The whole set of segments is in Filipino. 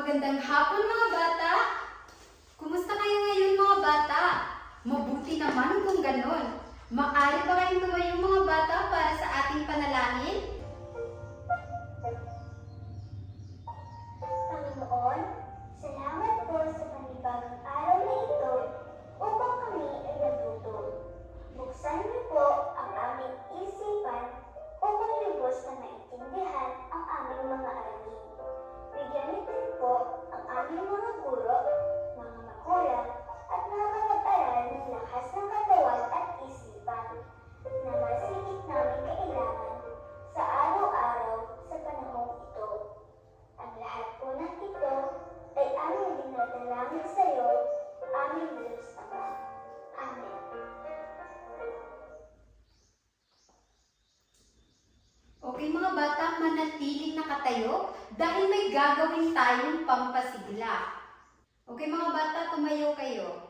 Magandang hapon mga bata! Kumusta kayo ngayon mga bata? Mabuti naman kung ganon. Maaari ba kayong tumayo mga bata para sa ating panalangin? Panginoon, salamat po sa panibagong araw na ito upang kami ay natuto. Buksan niyo po ang aming isipan upang lubos na maintindihan ang aming mga aralin. Bigyan niyo din po ang aming mga guro, mga magulang, at mga kapag-aral ng lakas ng katawan at isipan na masigit namin kailangan sa araw-araw sa panahong ito. Ang lahat po ng ito ay aming dinadalangin sa iyo, aming Diyos Ama. Amen. Okay mga bata, manatiling nakatayo dahil may gagawin tayong pampasigla. Okay mga bata, tumayo kayo.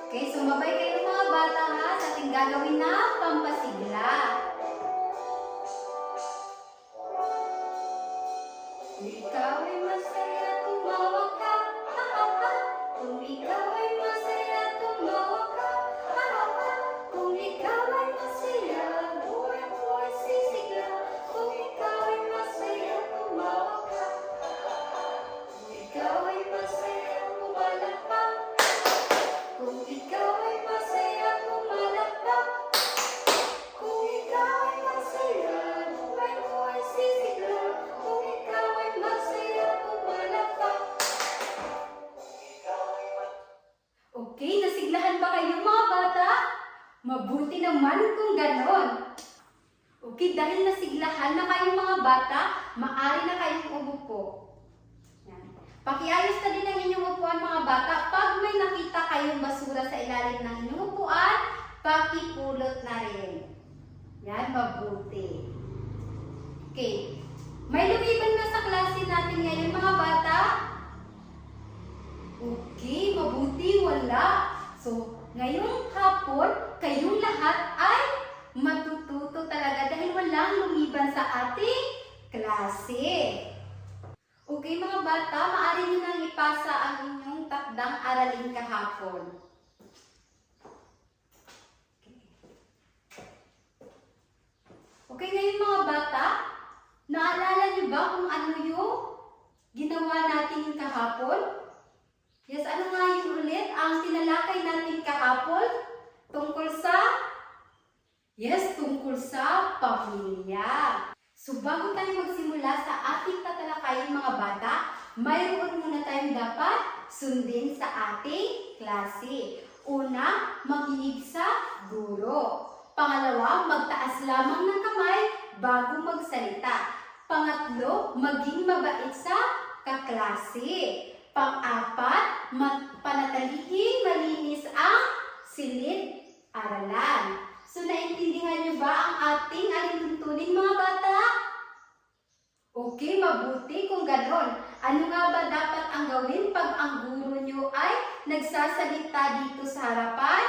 Okay, sumabay kayo mga bata ha sa ating gagawin na pampasigla. Kung ikaw ay masaya, tumawa ka, ha ha ha. Kung ikaw ay masaya, tumawa ka, ha ha ha. Kung ikaw ay masaya, buhay mo ay sisigla. Kung ikaw ay masaya, tumawa ka, ha ha ha. Kung ikaw ay masaya, pumalakpak. Kung ikaw ay masaya, pumalakpak. Kung ikaw ay masaya, buhay mo ay sisigla. Kung ikaw ay masaya, pumalakpak. Okay, nasiglahan ba kayo mga bata? Mabuti naman kung ganon. Okay, dahil nasiglahan na kayo mga bata, maaari na kayong umupo. Yan. Pakiayos na din ang inyong upuan mga bata. Pag may nakita kayong basura sa ilalim ng inyong upuan, pakipulot na rin. Yan, mabuti. Okay. May lumiban na sa klase natin ngayon mga bata? Okay, mabuti, wala. So, ngayong hapon, kayong lahat ay matututo talaga dahil walang lumiban sa ating klase. Okay mga bata, maaari nyo nang ipasa ang inyong takdang aralin kahapon. Okay, ngayon mga bata, naalala niyo ba kung ano yung ginawa natin yung kahapon? Yes, ano nga yun ulit? Ang tinalakay natin kahapon tungkol sa? Yes, tungkol sa pamilya. So, bago tayo magsimula sa ating tatalakayin mga bata, mayroon muna tayong dapat sundin sa ating klase. Una, makinig sa guro. Pangalawa, magtaas lamang ng kamay bago magsalita. Pangatlo, maging mabait sa kaklase. Pang-apat, panatilihin malinis ang silid-aralan. So, naintindihan niyo ba ang ating alintuntunin mga bata? Okay, mabuti kung ganon. Ano nga ba dapat ang gawin pag ang guro niyo ay nagsasalita dito sa harapan?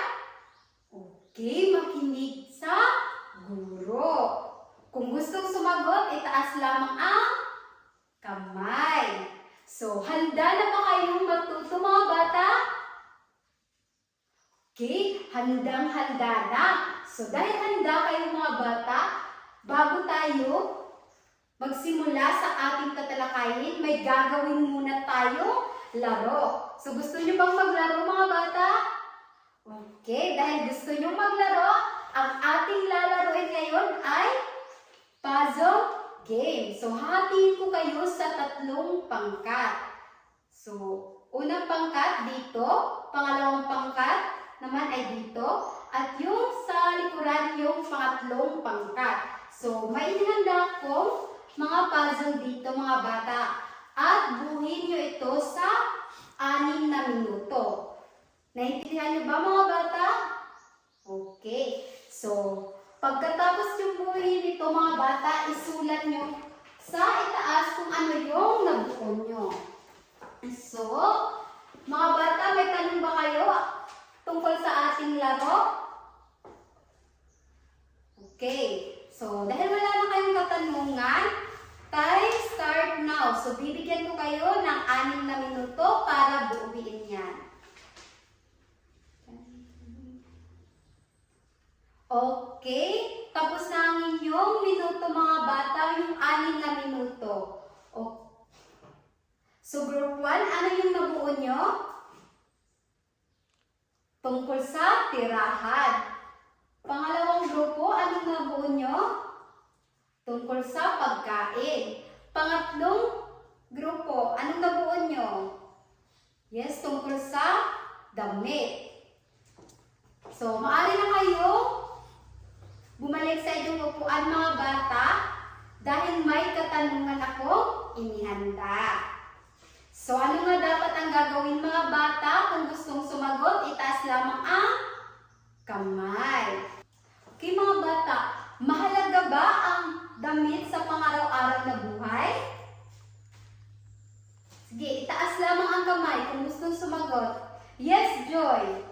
Okay, makinig sa guro. Kung gustong sumagot, itaas lamang ang kamay. So, handa na ba kayong matuto mga bata? Okay, handang-handa na. So, dahil handa kayo mga bata, bago tayo magsimula sa ating tatalakayin, may gagawin muna tayong laro. So, gusto niyo bang maglaro mga bata? Okay, dahil gusto niyo maglaro, ang ating lalaroin ngayon ay puzzle game. So, hatiin ko kayo sa 3 pangkat. So, unang pangkat dito, pangalawang pangkat naman ay dito, at yung sa likuran yung pangatlong pangkat. So, may inihanda ko mga puzzle dito mga bata. At buuin nyo ito sa 6 na minuto. Naintindihan nyo ba mga bata? Okay. So, pagkatapos yung buuin ito mga bata, isulat nyo sa itaas kung ano yung nabuo nyo. So, mga bata, may tanong ba kayo tungkol sa ating laro? Okay. So, dahil wala na kayong katanungan, time start now. So, bibigyan ko kayo ng 6 na minuto para buuin yan. Okay. Tapos na ang inyong minuto mga bata, yung 6 na minuto. Okay. So, group 1, ano yung nabuo nyo? Tungkol sa tirahan. Pangalawang grupo, anong nabuo nyo? Tungkol sa pagkain. Pangatlong grupo, anong nabuo nyo? Yes, tungkol sa damit. So, maaari na kayo bumalik sa inyong upuan mga bata dahil may katanungan akong inihanda. So, ano nga dapat ang gagawin mga bata? Kung gustong sumagot, itaas lamang ang kamay. Okay mga bata, mahalaga ba ang damit sa pang-araw-araw na buhay? Sige, itaas lamang ang kamay kung gustong sumagot. Yes, Joy.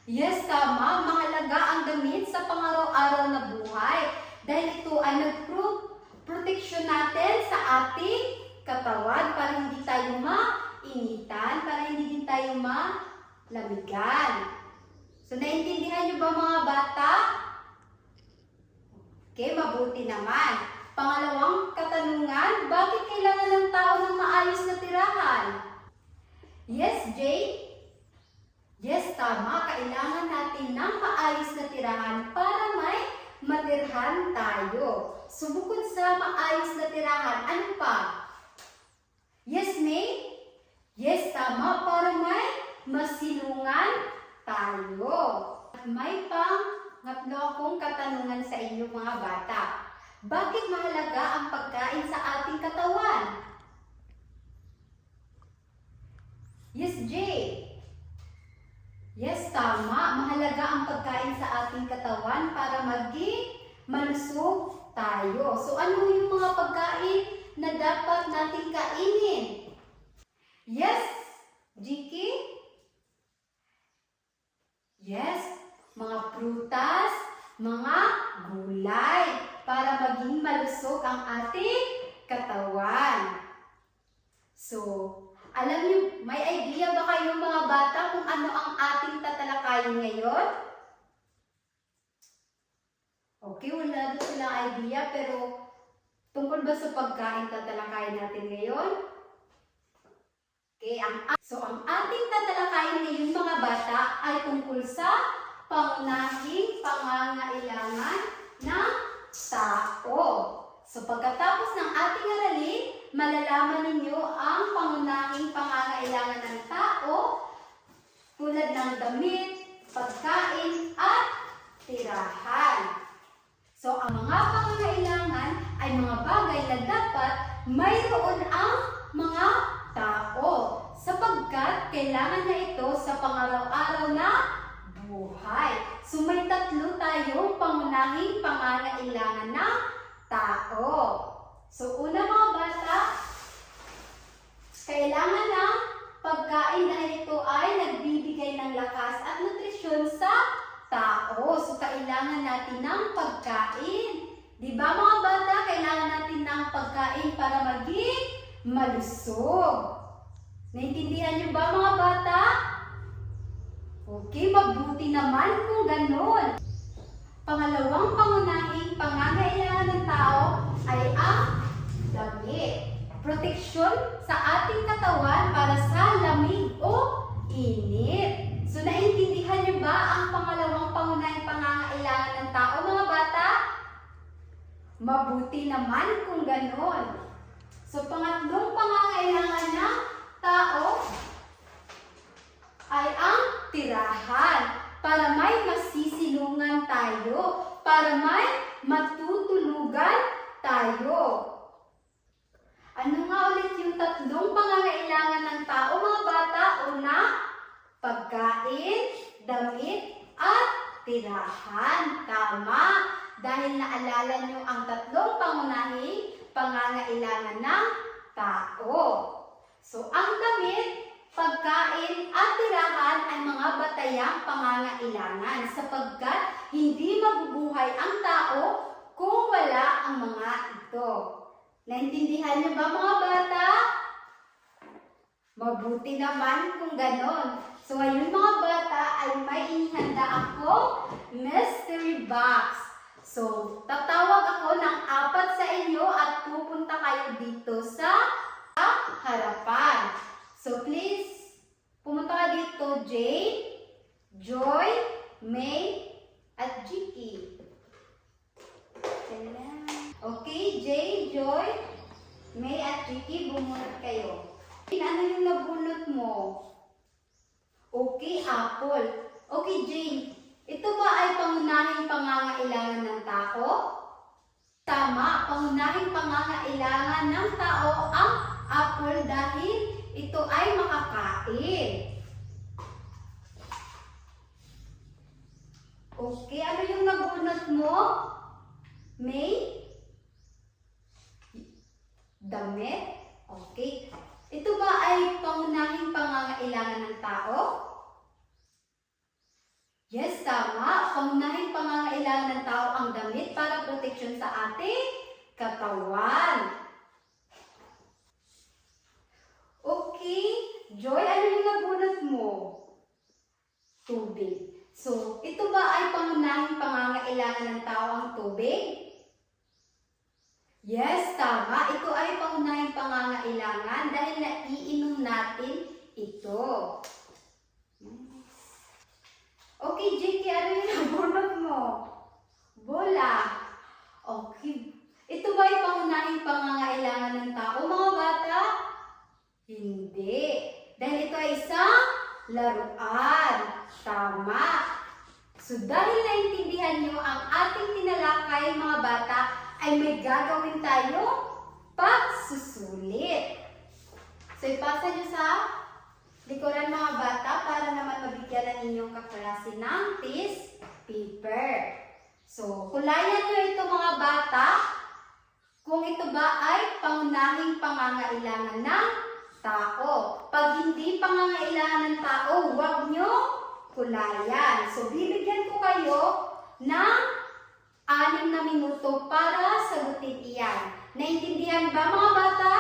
Yes, tama. Mahalaga ang damit sa pang-araw-araw na buhay dahil ito ay nag-prove protection natin sa ating katawan para hindi tayo mainitan, para hindi din tayo malamigan. So, naintindihan niyo ba mga bata? Okay, mabuti naman. Pangalawang katanungan, bakit kailangan ng tao ng maayos na tirahan? Yes, Jay? Yes, tama. Kailangan natin ng maayos na tirahan para may matirhan tayo. So, bukod sa maayos na tirahan, ano pa? Yes, May? Yes, tama. Para may masilungan tayo. At may pangatlo akong katanungan sa inyo mga bata. Bakit mahalaga ang pagkain sa ating katawan? Yes, Jay. Yes, tama. Mahalaga ang pagkain sa ating katawan para maging malusog tayo. So, ano yung mga pagkain na dapat natin kainin? Yes, Jiki? Yes, mga prutas, mga gulay para maging malusog ang ating katawan. So, alam niyo, may idea ba kayo mga bata kung ano ang ating tatalakayin ngayon? Okay, wala doon silang idea pero tungkol ba sa pagkain tatalakayin natin ngayon? Okay, ang ating tatalakayin ngayon mga bata ay tungkol sa pangunahing pangangailangan ng tao. So pagkatapos ng ating aralin, malalaman ninyo ang pangunahing pangangailangan ng tao tulad ng damit, pagkain, at tirahan. So ang mga pangangailangan ay mga bagay na dapat mayroon ang mga tao sapagkat kailangan na ito sa pang-araw-araw na buhay. So may 3 tayong pangunahing pangangailangan ng tao. So una mga bata, kailangan ng pagkain dahil ito ay nagbibigay ng lakas at nutrisyon sa tao. So kailangan natin ng pagkain. Di ba mga bata, kailangan natin ng pagkain para maging malusog. Naintindihan niyo ba mga bata? Okay, mabuti naman kung ganon. Pangalawang pangunahing pangangailangan ng tao ay ang damit. Proteksyon sa ating katawan para sa lamig o init. So naintindihan niyo ba ang pangalawang pangunahing pangangailangan ng tao mga bata? Mabuti naman kung ganon. So, pangatlong pangangailangan ng tao ay ang tirahan para may masisilungan tayo, para may matutulugan tayo. Ano nga ulit yung 3 pangangailangan ng tao mga bata? Una, pagkain, damit, at tirahan. Tama! Dahil naalala nyo ang 3 pangunahing pangangailangan ng tao. So, ang damit, pagkain at tirahan ay mga batayang pangangailangan sapagkat hindi mabubuhay ang tao kung wala ang mga ito. Naintindihan niyo ba mga bata? Mabuti naman kung ganon. So ngayon mga bata ay may inihanda ako mystery box. So tatawag ako ng 4 sa inyo at pupunta kayo dito sa harapan. So please, pumunta ka dito Jane, Joy, May, at Jiki. Okay, Jane, Joy, May, at Jiki, bumunot kayo. Ano yung nabunot mo? Okay, apple. Okay, Jane. Ito ba ay pangunahing pangangailangan ng tao? Tama, pangunahing pangangailangan ng tao ang apple dahil ito ay makakain. Okay, ano yung nabunot mo? May? Damit? Okay. Ito ba ay pangunahing pangangailangan ng tao? Yes, tama. Pangunahing pangangailangan ng tao ang damit para proteksyon sa ating katawan. Okay. Joy, ano yung nabunot mo? Tubig. So, ito ba ay pangunahing pangangailangan ng tao ang tubig? Yes, tama. Ito ay pangunahing pangangailangan dahil naiinom natin ito. Okay, Jackie, ano yung nabunot mo? Bola. Okay. Ito ba ay pangunahing pangangailangan ng tao, mga bata? Hindi. Dahil ito ay isang laruan. Tama. So, dahil naintindihan nyo ang ating tinalakay, mga bata, ay may gagawin tayo pagsusulit. So, ipasa nyo sa likuran mga bata para naman mabigyan ng inyong kaklase ng test paper. So, kulayan nyo ito mga bata kung ito ba ay pangunahing pangangailangan ng tao. Pag hindi pangangailangan ng tao, huwag nyo kulayan. So, bibigyan ko kayo ng 6 na minuto para sagutin iyan. Naintindihan ba mga bata?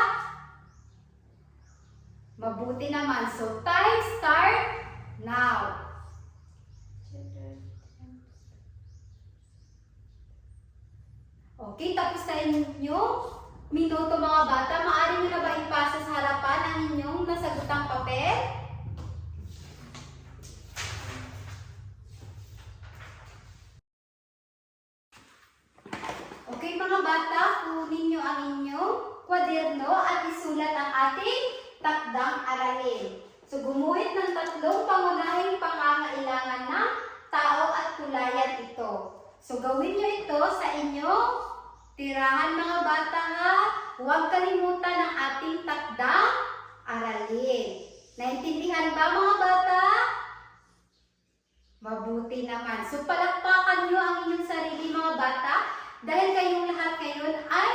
Mabuti naman. So, time start now. Okay, tapos na inyong minuto mga bata. Maaari nyo na ba ipasa sa harapan ang inyong nasagutang papel? Okay mga bata, kunin nyo ang inyong kwaderno at isulat ang ating takdang aralin. So gumuhit ng 3 pangunahing pangangailangan ng tao at kulayan ito. So gawin nyo ito sa inyong tirahan mga bata ha. Huwag kalimutan ang ating takdang aralin. Naintindihan ba mga bata? Mabuti naman. So palakpakan nyo ang inyong sarili mga bata dahil kayong lahat ngayon ay